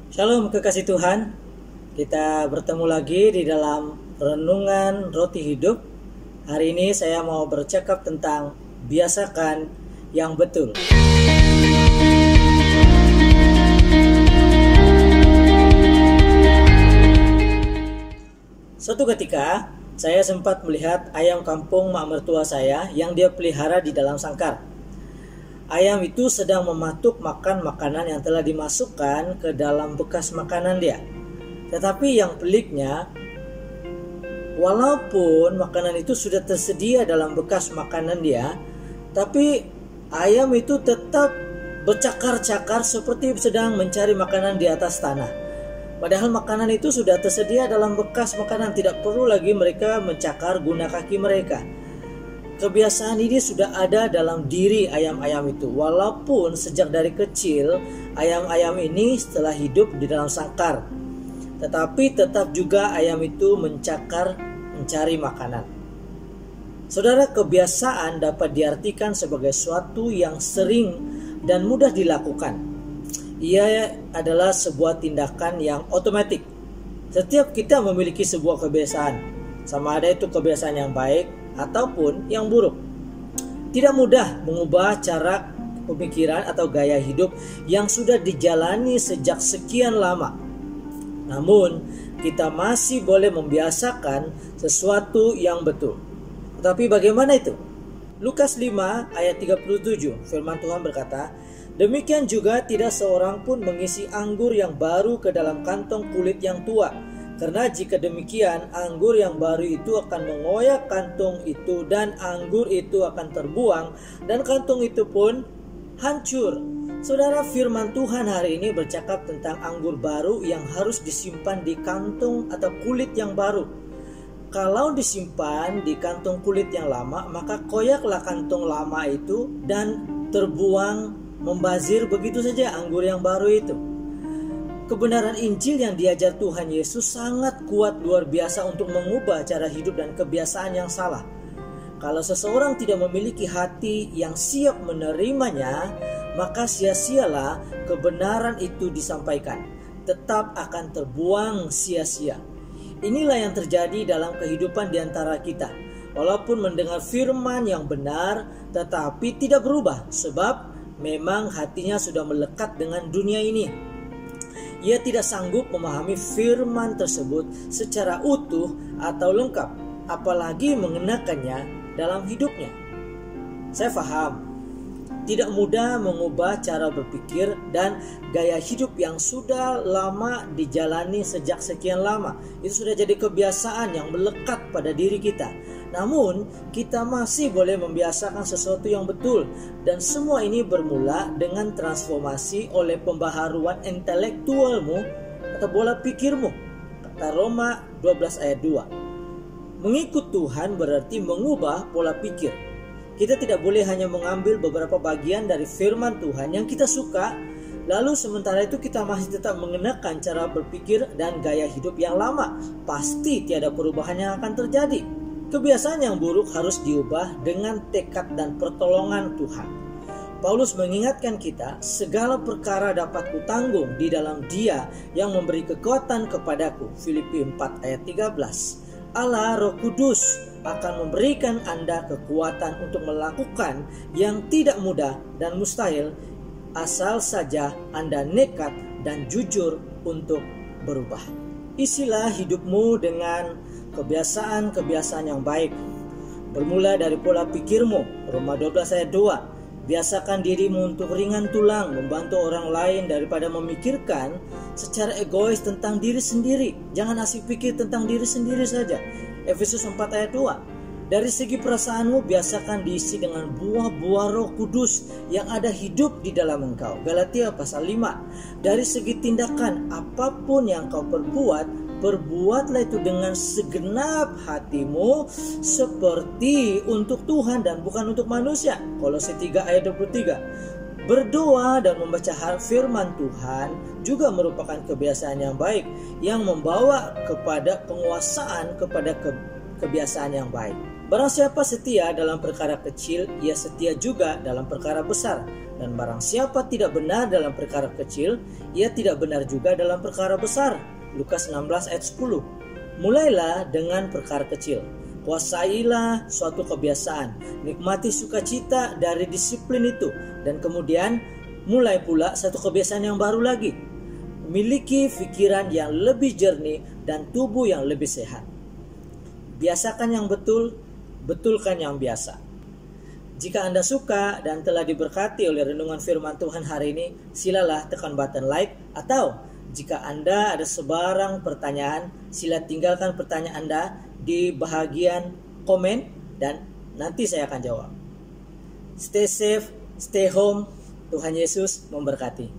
Shalom kekasih Tuhan, kita bertemu lagi di dalam Renungan Roti Hidup. Hari ini saya mau bercakap tentang biasakan yang betul. Suatu ketika, saya sempat melihat ayam kampung mak mertua saya yang dia pelihara di dalam sangkar. Ayam itu sedang mematuk makan makanan yang telah dimasukkan ke dalam bekas makanan dia. Tetapi yang peliknya, walaupun makanan itu sudah tersedia dalam bekas makanan dia, tapi ayam itu tetap bercakar-cakar seperti sedang mencari makanan di atas tanah. Padahal makanan itu sudah tersedia dalam bekas makanan, tidak perlu lagi mereka mencakar guna kaki mereka. Kebiasaan ini sudah ada dalam diri ayam-ayam itu. Walaupun sejak dari kecil ayam-ayam ini setelah hidup di dalam sangkar, tetapi tetap juga ayam itu mencakar mencari makanan. Saudara, kebiasaan dapat diartikan sebagai suatu yang sering dan mudah dilakukan. Ia adalah sebuah tindakan yang otomatis. Setiap kita memiliki sebuah kebiasaan, sama ada itu kebiasaan yang baik ataupun yang buruk. Tidak mudah mengubah cara pemikiran atau gaya hidup yang sudah dijalani sejak sekian lama. Namun, kita masih boleh membiasakan sesuatu yang betul. Tetapi bagaimana itu? Lukas 5 ayat 37, firman Tuhan berkata, "Demikian juga tidak seorang pun mengisi anggur yang baru ke dalam kantong kulit yang tua. Karena jika demikian, anggur yang baru itu akan mengoyak kantong itu dan anggur itu akan terbuang dan kantong itu pun hancur." Saudara, firman Tuhan hari ini bercakap tentang anggur baru yang harus disimpan di kantong atau kulit yang baru. Kalau disimpan di kantong kulit yang lama, maka koyaklah kantong lama itu dan terbuang, membazir begitu saja anggur yang baru itu. Kebenaran Injil yang diajar Tuhan Yesus sangat kuat luar biasa untuk mengubah cara hidup dan kebiasaan yang salah. Kalau seseorang tidak memiliki hati yang siap menerimanya, maka sia-sialah kebenaran itu disampaikan. Tetap akan terbuang sia-sia. Inilah yang terjadi dalam kehidupan di antara kita. Walaupun mendengar firman yang benar, tetapi tidak berubah. Sebab memang hatinya sudah melekat dengan dunia ini. Ia tidak sanggup memahami firman tersebut secara utuh atau lengkap, apalagi mengenakannya dalam hidupnya. Saya paham, tidak mudah mengubah cara berpikir dan gaya hidup yang sudah lama dijalani sejak sekian lama. Itu sudah jadi kebiasaan yang melekat pada diri kita. Namun, kita masih boleh membiasakan sesuatu yang betul. Dan semua ini bermula dengan transformasi oleh pembaharuan intelektualmu atau pola pikirmu. Kata Roma 12 ayat 2. Mengikut Tuhan berarti mengubah pola pikir. Kita tidak boleh hanya mengambil beberapa bagian dari firman Tuhan yang kita suka, lalu sementara itu kita masih tetap mengenakan cara berpikir dan gaya hidup yang lama. Pasti tiada perubahan yang akan terjadi. Kebiasaan yang buruk harus diubah dengan tekad dan pertolongan Tuhan. Paulus mengingatkan kita, segala perkara dapat kutanggung di dalam Dia yang memberi kekuatan kepadaku. Filipi 4 ayat 13. Allah Roh Kudus akan memberikan Anda kekuatan untuk melakukan yang tidak mudah dan mustahil, asal saja Anda nekat dan jujur untuk berubah. Isilah hidupmu dengan kebiasaan-kebiasaan yang baik. Bermula dari pola pikirmu. Roma 12 ayat 2. Biasakan dirimu untuk ringan tulang, membantu orang lain daripada memikirkan secara egois tentang diri sendiri. Jangan asik pikir tentang diri sendiri saja. Efesus 4 ayat 2. Dari segi perasaanmu, biasakan diisi dengan buah-buah Roh Kudus yang ada hidup di dalam engkau. Galatia pasal 5. Dari segi tindakan, apapun yang kau perbuatlah itu dengan segenap hatimu seperti untuk Tuhan dan bukan untuk manusia. Kolose 3 ayat 23. Berdoa dan membaca firman Tuhan juga merupakan kebiasaan yang baik yang membawa kepada penguasaan kepada kebiasaan yang baik. Barang siapa setia dalam perkara kecil, ia setia juga dalam perkara besar. Dan barang siapa tidak benar dalam perkara kecil, ia tidak benar juga dalam perkara besar. Lukas 16 ayat 10. Mulailah dengan perkara kecil. Kuasailah suatu kebiasaan. Nikmati sukacita dari disiplin itu. Dan kemudian mulai pula satu kebiasaan yang baru lagi. Miliki pikiran yang lebih jernih dan tubuh yang lebih sehat. Biasakan yang betul, betulkan yang biasa. Jika Anda suka dan telah diberkati oleh renungan firman Tuhan hari ini, silalah tekan button like, atau jika Anda ada sebarang pertanyaan, sila tinggalkan pertanyaan Anda di bahagian komen dan nanti saya akan jawab. Stay safe, stay home. Tuhan Yesus memberkati.